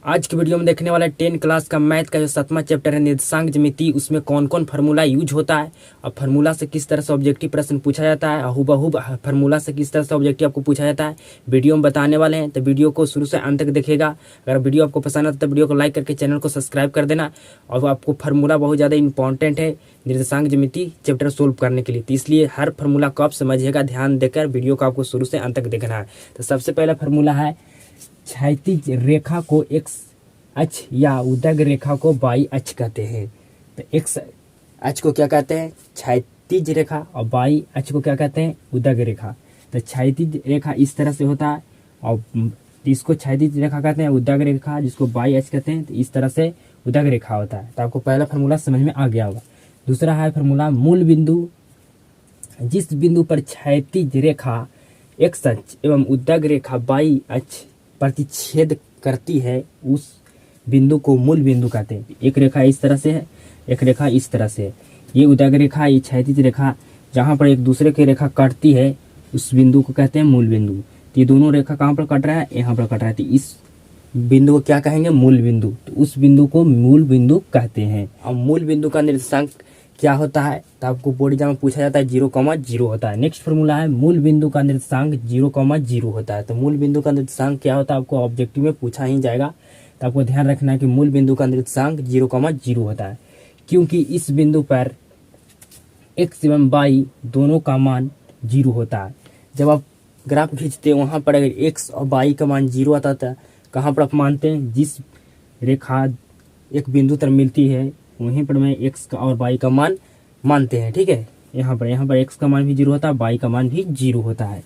आज की वीडियो में देखने वाला है 10 क्लास का मैथ का जो 7वां चैप्टर है निर्देशांक ज्यामिति। उसमें कौन कौन फार्मूला यूज होता है और फार्मूला से किस तरह से ऑब्जेक्टिव प्रश्न पूछा जाता है, हुबहू फार्मूला से किस तरह से ऑब्जेक्टिव आपको पूछा जाता है, वीडियो में बताने वाले हैं। तो वीडियो को शुरू से अंत तक देखिएगा। अगर वीडियो आपको पसंद आता है तो वीडियो को लाइक करके चैनल को सब्सक्राइब कर देना। और आपको फार्मूला बहुत ज़्यादा इंपॉर्टेंट है निर्देशांक ज्यामिति चैप्टर सोल्व करने के लिए, तो इसलिए हर फार्मूला को आप समझिएगा। ध्यान देकर वीडियो को आपको शुरू से अंत तक देखना है। तो सबसे पहला फार्मूला है क्षैतिज रेखा को एक्स अक्ष या उदग रेखा को वाई अक्ष कहते हैं। तो एक्स अक्ष को क्या कहते हैं? क्षैतिज रेखा। और वाई अक्ष को क्या कहते हैं? उदग रेखा। तो क्षैतिज रेखा इस तरह से होता है और इसको क्षैतिज रेखा कहते हैं, उदग रेखा जिसको वाई अक्ष कहते हैं, तो इस तरह से उदग रेखा होता है। तो आपको पहला फार्मूला समझ में आ गया होगा। दूसरा है फार्मूला मूल बिंदु, जिस बिंदु पर क्षैतिज रेखा एक्स अक्ष एवं उदग रेखा वाई अक्ष प्रतिच्छेद करती है उस बिंदु को मूल बिंदु कहते हैं। एक रेखा इस तरह से है, एक रेखा इस तरह से है। ये उदग रेखा, ये क्षैतिज रेखा, जहाँ पर एक दूसरे की रेखा काटती है उस बिंदु को कहते हैं मूल बिंदु। तो ये दोनों रेखा कहाँ पर कट रहा है? यहाँ पर कट रहा है। तो इस बिंदु को क्या कहेंगे? मूल बिंदु। तो उस बिंदु को मूल बिंदु कहते हैं। और मूल बिंदु का निर्देशांक क्या होता है? तो आपको बोर्ड एग्जाम में पूछा जाता है 0,0 होता है। नेक्स्ट फार्मूला है मूल बिंदु का निर्देशांक 0,0 होता है। तो मूल बिंदु का निर्देशांक क्या होता है आपको ऑब्जेक्टिव में पूछा ही जाएगा। तो आपको ध्यान रखना है कि मूल बिंदु का निर्देशांक 0,0 होता है, क्योंकि इस बिंदु पर x एवं y दोनों का मान 0 होता है। जब आप ग्राफ खींचते हैं वहाँ पर अगर x और y का मान 0 आता था, कहाँ पर आप मानते हैं? जिस रेखा एक बिंदु तक मिलती है वहीं पर मैं x का और y का मान मानते हैं। ठीक है, यहाँ पर x का मान भी 0 होता है, y का मान भी 0 होता है।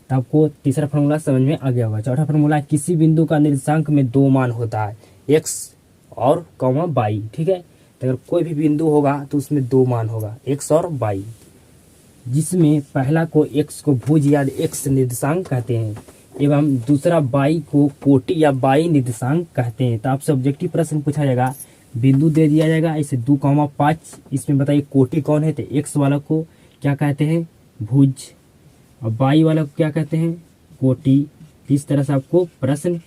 तो आपको तीसरा फार्मूला समझ में आ गया होगा। चौथा फार्मूला, किसी बिंदु का निर्देशांक में 2 मान होता है, x और y। ठीक है, तो अगर कोई भी बिंदु होगा तो उसमें 2 मान होगा, x और y, जिसमें पहला को x को भुज या x निर्देशांक कहते हैं एवं दूसरा y को कोटि या y निर्देशांक कहते हैं। तो आपसे ऑब्जेक्टिव प्रश्न पूछा जाएगा, बिंदु दे दिया जाएगा इसे 2,5, इसमें बताइए कोटि कौन है? तो x वाला को क्या कहते हैं? भुज, और y वाला को क्या कहते हैं? कोटि। इस तरह से आपको प्रश्न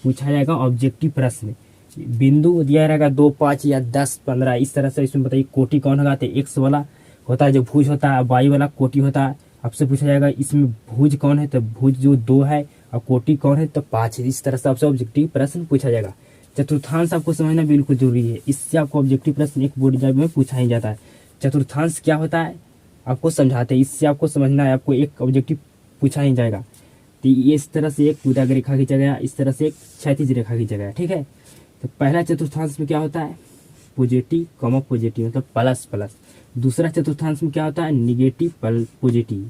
पूछा जाएगा, ऑब्जेक्टिव प्रश्न। बिंदु दिया रहेगा 2, 5 या 10, 15, इस तरह से। इसमें बताइए कोटि कौन होगा? तो x वाला होता है जो भुज होता है, y वाला कोटि होता है। आपसे पूछा जाएगा इसमें भुज कौन है? तो भुज जो 2 है और कोटि कौन है? तो 5 है। इस तरह से आपसे ऑब्जेक्टिव प्रश्न पूछा जाएगा। चतुर्थांश आपको समझना बिल्कुल जरूरी है, इससे आपको ऑब्जेक्टिव प्रश्न एक बोर्ड एग्जाम में पूछा ही जाता है। चतुर्थांश क्या होता है आपको समझाते हैं, इससे आपको समझना है, आपको एक ऑब्जेक्टिव पूछा ही जाएगा। तो ये इस तरह से एक उदग रेखा खींचा गया, इस तरह से एक क्षैतिज रेखा खींचा गया। ठीक है, तो पहला चतुर्थांश में क्या होता है? पॉजिटिव कॉमा पॉजिटिव, मतलब प्लस प्लस। दूसरा चतुर्थांश में क्या होता है? Negative positive.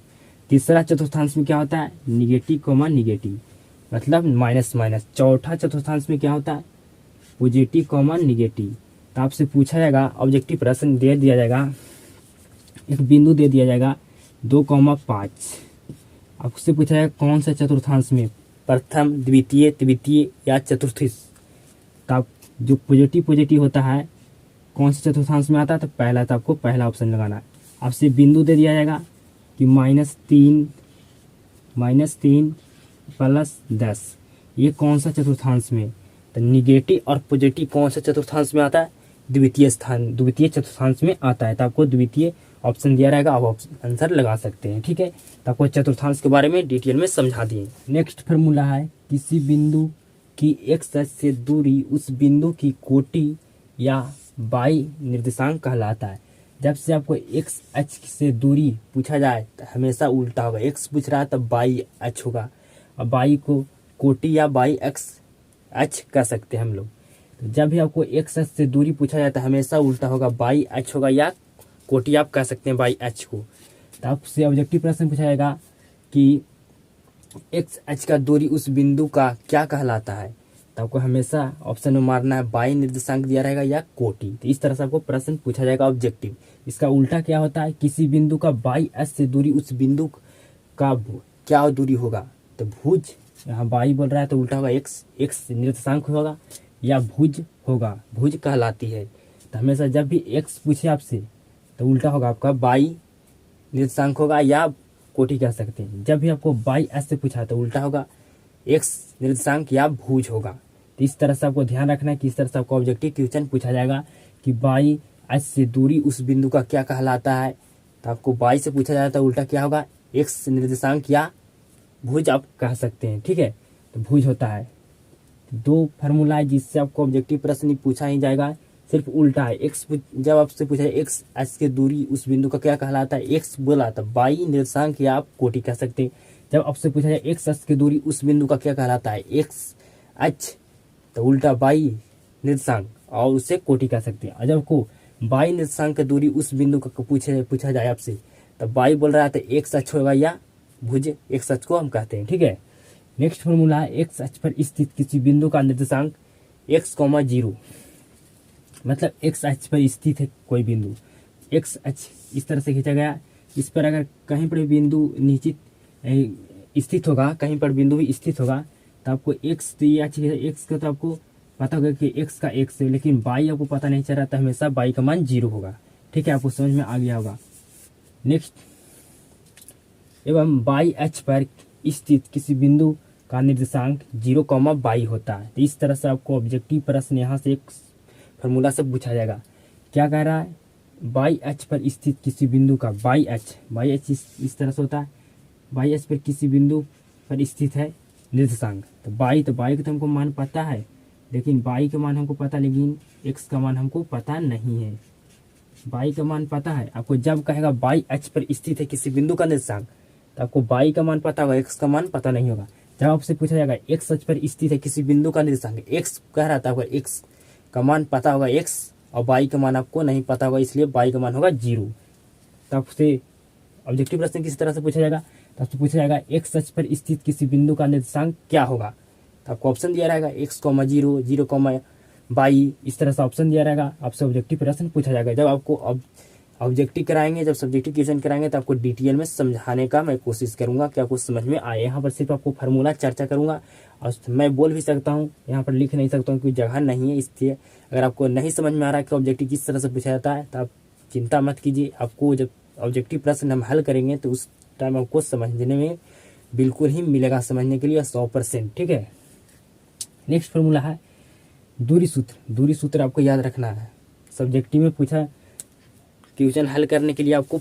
तीसरा चतुर्थांश में क्या होता है? निगेटिव कॉमा निगेटिव, मतलब माइनस माइनस। चौथा चतुर्थांश में क्या होता है? Positive comma negative. तो आपसे पूछा जाएगा ऑब्जेक्टिव प्रश्न दे दिया जाएगा, एक बिंदु दे दिया जाएगा 2,5। आपसे पूछा जाएगा कौन सा चतुर्थांश में? प्रथम, द्वितीय, तृतीय या चतुर्थी। तो आप जो पॉजिटिव होता है कौन से चतुर्थांश में आता है? तो पहला, तो आपको पहला ऑप्शन लगाना है। आपसे बिंदु दे दिया जाएगा कि -3 +10, ये कौन सा चतुर्थांश में? तो निगेटिव और पॉजिटिव कौन सा चतुर्थांश में आता है? द्वितीय चतुर्थांश में आता है। तो आपको द्वितीय ऑप्शन दिया रहेगा, आप आंसर लगा सकते हैं। ठीक है, तो आपको चतुर्थांश के बारे में डिटेल में समझा दिए। नेक्स्ट फार्मूला है, किसी बिंदु की x अक्ष से दूरी उस बिंदु की कोटि या y निर्देशांक कहलाता है। जब से आपको x अक्ष से दूरी पूछा जाए तो हमेशा उल्टा होगा। x पूछ रहा है तो y अक्ष होगा, और y को कोटि या y अक्ष कह सकते हैं हम लोग। तो जब भी आपको x अक्ष से दूरी पूछा जाए तो हमेशा उल्टा होगा, y अक्ष होगा या कोटि आप कह सकते हैं y अक्ष को। तो आपसे ऑब्जेक्टिव प्रश्न पूछा जाएगा कि x अक्ष का दूरी उस बिंदु का क्या कहलाता है? तो आपको हमेशा ऑप्शन में मारना है y निर्देशांक दिया रहेगा या कोटि। तो इस तरह से आपको प्रश्न पूछा जाएगा ऑब्जेक्टिव। इसका उल्टा क्या होता है? किसी बिंदु का y अक्ष से दूरी उस बिंदु का क्या दूरी होगा? तो भुज, यहाँ y बोल रहा है तो उल्टा होगा x निर्देशांक होगा या भुज होगा, भुज कहलाती है। तो हमेशा जब भी x पूछे आपसे तो उल्टा होगा आपका y निर्देशांक होगा या कोटि कह सकते हैं। जब भी आपको y अक्ष से पूछा तो उल्टा होगा x निर्देशांक या भुज होगा। तो इस तरह से आपको ध्यान रखना है कि इस तरह से आपको ऑब्जेक्टिव क्वेश्चन पूछा जाएगा कि बाई एच से दूरी उस बिंदु का क्या कहलाता है। तो आपको बाई से पूछा जाता है उल्टा क्या होगा, एक्स निर्देशांक या भुज आप कह सकते हैं, ठीक है। तो भुज होता है। दो फार्मूला है जिससे आपको ऑब्जेक्टिव प्रश्न पूछा ही जाएगा, सिर्फ उल्टा है। एक्स जब आपसे पूछा जाए एक्स एच के दूरी उस बिंदु का क्या कहलाता है, एक्स बोला तो बाई निर्देशांक या आप कोटि कह सकते हैं। जब आपसे पूछा जाए एक्स एच की दूरी उस बिंदु का क्या कहलाता है, एक्स एच तो उल्टा बाई निर्देशांक और उससे कोटि कह सकते हैं। और जब को बाई निर्देशांक की दूरी उस बिंदु का पूछा जाए आपसे, तो बाई बोल रहा है तो एक्स एच होगा या भुज एक्स एच को हम कहते हैं, ठीक है। नेक्स्ट फॉर्मूला है एक्स एच पर स्थित किसी बिंदु का निर्देशांक एक्स कॉमा जीरो, मतलब एक्स एच पर स्थित है कोई बिंदु, एक्स एच इस तरह से खींचा गया। इस पर अगर कहीं पर बिंदु निश्चित स्थित होगा, कहीं पर बिंदु भी स्थित होगा, तो आपको एक्स तो ये अच्छी एक्स का तो आपको पता होगा कि एक्स का एक्स है, लेकिन बाई आपको पता नहीं चल रहा था, हमेशा बाई का मान जीरो होगा, ठीक है। आपको समझ में आ गया होगा। नेक्स्ट, एवं बाई एच पर स्थित किसी बिंदु का निर्देशांक 0,बाई होता है। तो इस तरह से आपको ऑब्जेक्टिव प्रश्न यहाँ से एक फार्मूला से पूछा जाएगा। क्या कह रहा है, बाई एच पर स्थित किसी बिंदु का बाई एच इस तरह से होता है, बाई एच पर किसी बिंदु पर स्थित है निर्देशांक। तो बाई का तो हमको मान पता है, लेकिन बाई का मान हमको पता, लेकिन एक्स का मान हमको पता नहीं है। बाई का मान पता है आपको, जब कहेगा बाई एच पर स्थित है किसी बिंदु का निर्देशांक, तो आपको बाई का मान पता होगा, एक्स का मान पता नहीं होगा। जब आपसे पूछा जाएगा एक्स एच पर स्थित है किसी बिंदु का निर्देशांक, एक्स कह रहा था, एक्स का मान पता होगा एक्स, और बाई का मान आपको नहीं पता होगा, इसलिए बाई का मान होगा जीरो। तो आपसे ऑब्जेक्टिव प्रश्न किस तरह से पूछा जाएगा, तो आपसे पूछा जाएगा एक्स एच पर स्थित किसी बिंदु का निर्देशांक क्या होगा। तो आपको ऑप्शन दिया रहेगा एक्स कॉमा जीरो, 0,बाई, इस तरह से ऑप्शन दिया रहेगा। आपसे ऑब्जेक्टिव प्रश्न पूछा जाएगा। जब आपको ऑब्जेक्टिव कराएंगे, जब सब्जेक्टिव क्वेश्चन कराएंगे, तो आपको डिटेल में समझाने का मैं कोशिश करूंगा कि आपको समझ में आए। यहाँ पर सिर्फ आपको फार्मूला चर्चा करूंगा, और मैं बोल भी सकता हूँ, यहाँ पर लिख नहीं सकता हूँ क्योंकि जगह नहीं है। इसलिए अगर आपको नहीं समझ में आ रहा है कि ऑब्जेक्टिव किस तरह से पूछा जाता है, तो आप चिंता मत कीजिए। आपको जब ऑब्जेक्टिव प्रश्न हम हल करेंगे तो उस टाइम आपको समझने में बिल्कुल ही मिलेगा, समझने के लिए 100%, ठीक है। नेक्स्ट फार्मूला है दूरी सूत्र। दूरी सूत्र आपको याद रखना है, सब्जेक्टिव में पूछा क्वेश्चन हल करने के लिए आपको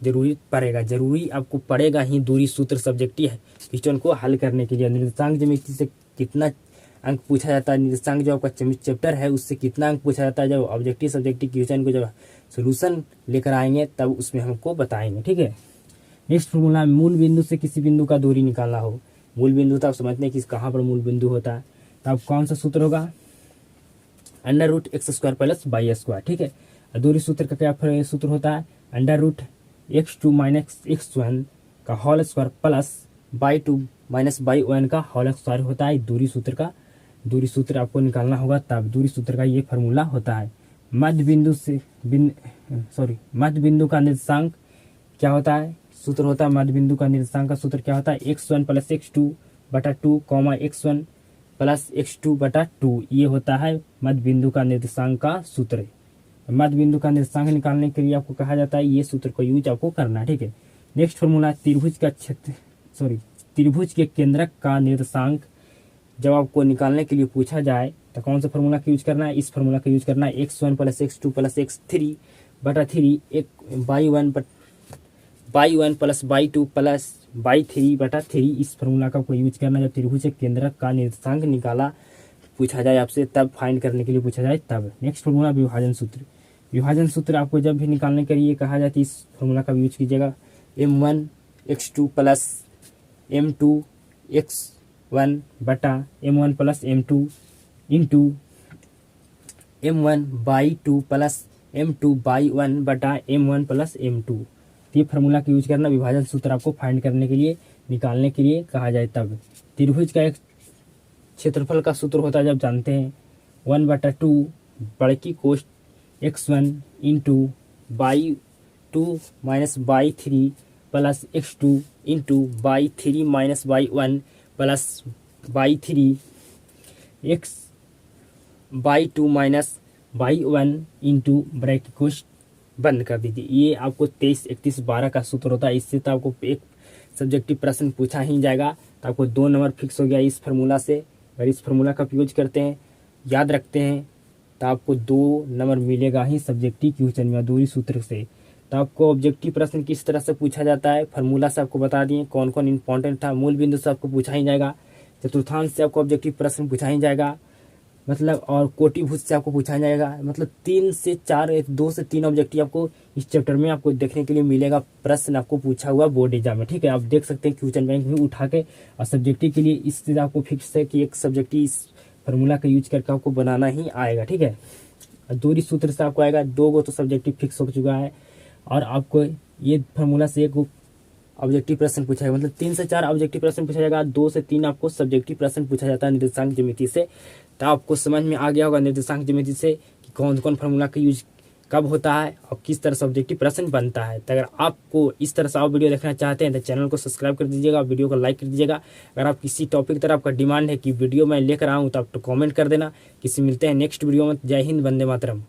जरूरी आपको पड़ेगा ही दूरी सूत्र सब्जेक्टिव है क्वेश्चन को हल करने के लिए। निर्देशांक ज्यामिति से कितना अंक पूछा जाता है, निर्देशांक जो आपका चैप्टर है उससे कितना अंक पूछा जाता है, जब ऑब्जेक्टिव सब्जेक्टिव क्वेश्चन को जब सोल्यूशन लेकर आएंगे तब उसमें हमको बताएंगे, ठीक है। नेक्स्ट फॉर्मूला, मूल बिंदु से किसी बिंदु का दूरी निकालना हो। मूल बिंदु तो आप समझते हैं कि कहाँ पर मूल बिंदु होता है, तो अब कौन सा सूत्र होगा, √x² + y², ठीक है। दूरी सूत्र का क्या सूत्र होता है, √x2 - x1 का whole square plus y2 - y1 का होल स्क्वायर होता है दूरी सूत्र का। दूरी सूत्र आपको निकालना होगा, तब दूरी सूत्र का ये फार्मूला होता है। मध्य बिंदु का निर्देशांक क्या होता है, सूत्र होता है मध्य बिंदु का निर्देशांक का सूत्र क्या होता है, x1 + x2 बटा 2, x1 + x2 बटा 2, ये होता है मध्य बिंदु का निर्देशांक का सूत्र। मध्य बिंदु का निर्देशांक निकालने के लिए आपको कहा जाता है ये सूत्र को यूज आपको करना है, ठीक है। नेक्स्ट फॉर्मूला, त्रिभुज के केंद्रक का निर्देशांक जब आपको निकालने के लिए पूछा जाए तो कौन सा फॉर्मूला का यूज करना है, इस फॉर्मूला का यूज करना है, x1 + x2 + x3 बटा 3, y1 + y2 + y3 बटा 3, इस फॉर्मूला का आपको यूज करना है जब त्रिभुज के केंद्रक का निर्देशांक निकाला पूछा जाए आपसे, तब फाइंड करने के लिए पूछा जाए तब। नेक्स्ट फॉर्मूला, विभाजन सूत्र। विभाजन सूत्र आपको जब भी निकालने के लिए कहा जाए तो इस फॉर्मूला का यूज कीजिएगा, m1 x2 + m2 x1 बटा m1 + m2 into m1 y2 + m2 y1 बटा m1 + m2। ये फार्मूला का यूज करना विभाजन सूत्र आपको फाइंड करने के लिए, निकालने के लिए कहा जाए तब। त्रिभुज का एक क्षेत्रफल का सूत्र होता है जब जानते हैं, 1/2 बड़की कोष्ठ x1 into y2 - y3 plus x2 into y3 - y1 plus y3 x y2 - y1 into bracket कोष्ठ बंद कर दीजिए। ये आपको 23, 31, 12 का सूत्र होता है। इससे तो आपको एक सब्जेक्टिव प्रश्न पूछा ही जाएगा, तो आपको 2 नंबर फिक्स हो गया इस फार्मूला से। अगर इस फार्मूला का यूज करते हैं, याद रखते हैं, तो आपको 2 नंबर मिलेगा ही सब्जेक्टिव क्वेश्चन में अधूरी सूत्र से। तो आपको ऑब्जेक्टिव प्रश्न किस तरह से पूछा जाता है, फार्मूला से आपको बता दिए कौन कौन इंपॉर्टेंट था। मूल बिंदु से आपको पूछा ही जाएगा, चतुर्थांश से आपको ऑब्जेक्टिव प्रश्न पूछा ही जाएगा, मतलब और कोटिभुज से आपको पूछा जाएगा। मतलब 3 से 4 2 से 3 ऑब्जेक्टिव आपको इस चैप्टर में आपको देखने के लिए मिलेगा, प्रश्न आपको पूछा हुआ बोर्ड एग्जाम में। ठीक है, आप देख सकते हैं क्वेश्चन बैंक भी उठा के, और सब्जेक्टिव के लिए इससे आपको फिक्स है कि एक सब्जेक्टिव इस फार्मूला का यूज करके आपको बनाना ही आएगा। ठीक है, अधूरी सूत्र से आपको आएगा, 2 गो तो सब्जेक्टिव फिक्स हो चुका है, और आपको ये फार्मूला से एक ऑब्जेक्टिव प्रश्न पूछा जाएगा। मतलब 3 से 4 ऑब्जेक्टिव प्रश्न पूछा जाएगा, 2 से 3 आपको सब्जेक्टिव प्रश्न पूछा जाता है निर्देशांक ज्यामिति से। तो आपको समझ में आ गया होगा निर्देशांक ज्यामिति से कि कौन कौन फार्मूला का यूज कब होता है और किस तरह से ऑब्जेक्टिव प्रश्न बनता है। तो अगर आपको इस तरह से आप वीडियो देखना चाहते हैं तो चैनल को सब्सक्राइब कर दीजिएगा, वीडियो को लाइक कर दीजिएगा। अगर आप किसी टॉपिक की तरह आपका डिमांड है कि वीडियो मैं लेकर आऊँ तो आप तो कॉमेंट कर देना। किसी मिलते हैं नेक्स्ट वीडियो में। जय हिंद, वंदे मातरम।